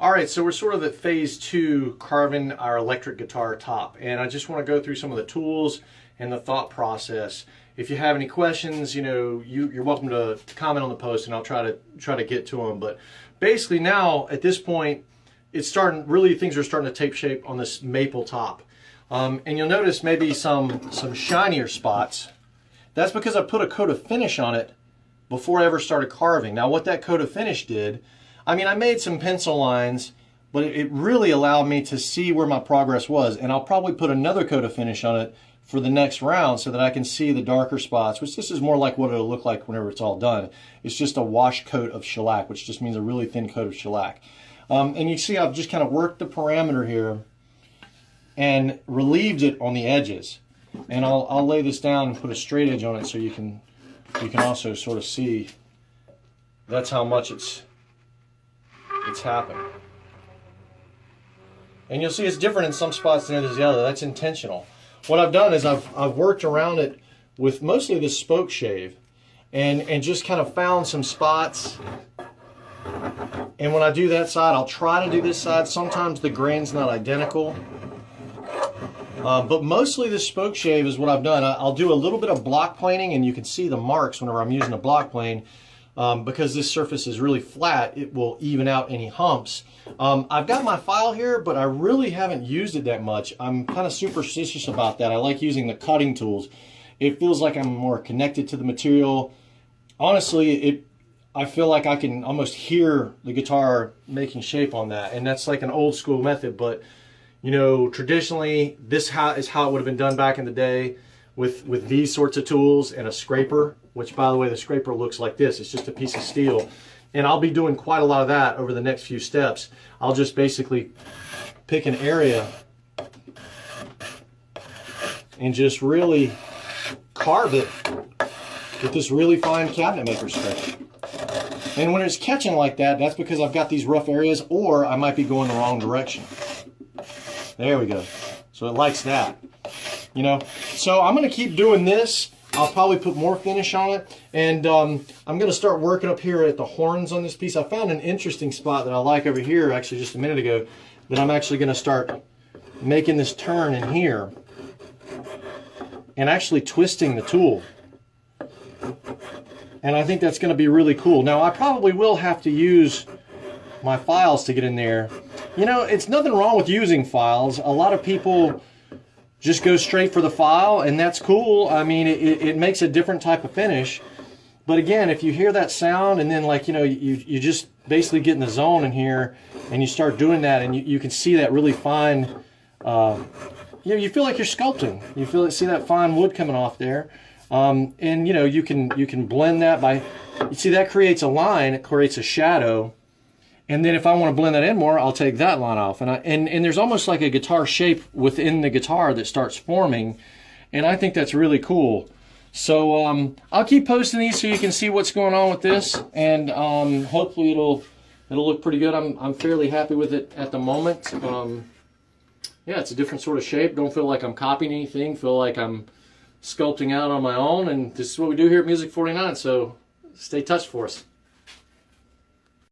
All right, so we're sort of at phase 2, carving our electric guitar top, and I just want to go through some of the tools and the thought process. If you have any questions, you're welcome to comment on the post, and I'll try to get to them. But basically now at this point, it's starting, really things are starting to take shape on this maple top, and you'll notice maybe some shinier spots. That's because I put a coat of finish on it before I ever started carving. Now what that coat of finish did, I made some pencil lines, but it really allowed me to see where my progress was. And I'll probably put another coat of finish on it for the next round so that I can see the darker spots, which this is more like what it'll look like whenever it's all done. It's just a wash coat of shellac, which just means a really thin coat of shellac. And you see I've just kind of worked the parameter here and relieved it on the edges. And I'll lay this down and put a straight edge on it so you can also sort of see that's how much it's happened. And you'll see it's different in some spots than the other. That's intentional. What I've done is I've worked around it with mostly this spoke shave and just kind of found some spots. And when I do that side, I'll try to do this side. Sometimes the grain's not identical. But mostly the spoke shave is what I've done. I'll do a little bit of block planing, and you can see the marks whenever I'm using a block plane. Because this surface is really flat, it will even out any humps. I've got my file here, but I really haven't used it that much. I'm kind of superstitious about that. I like using the cutting tools. It feels like I'm more connected to the material. Honestly, I feel like I can almost hear the guitar making shape on that, and that's like an old school method, but traditionally this is how it would have been done back in the day with these sorts of tools and a scraper, which by the way, the scraper looks like this. It's just a piece of steel. And I'll be doing quite a lot of that over the next few steps. I'll just basically pick an area and just really carve it with this really fine cabinet maker scraper. And when it's catching like that, that's because I've got these rough areas, or I might be going the wrong direction. There we go. So it likes that. So I'm going to keep doing this. I'll probably put more finish on it, and I'm going to start working up here at the horns on this piece. I found an interesting spot that I like over here, actually just a minute ago, that I'm actually going to start making this turn in here and actually twisting the tool. And I think that's going to be really cool. Now I probably will have to use my files to get in there. It's nothing wrong with using files. A lot of people just go straight for the file, and that's cool. It makes a different type of finish. But again, if you hear that sound and then you just basically get in the zone in here and you start doing that, and you can see that really fine, you feel like you're sculpting. You see that fine wood coming off there. And you can blend that by, you see that creates a line, it creates a shadow. And then if I want to blend that in more, I'll take that line off. And there's almost like a guitar shape within the guitar that starts forming. And I think that's really cool. So I'll keep posting these so you can see what's going on with this. And hopefully it'll look pretty good. I'm fairly happy with it at the moment. Yeah, it's a different sort of shape. Don't feel like I'm copying anything. Feel like I'm sculpting out on my own. And this is what we do here at Music 49. So stay touched for us.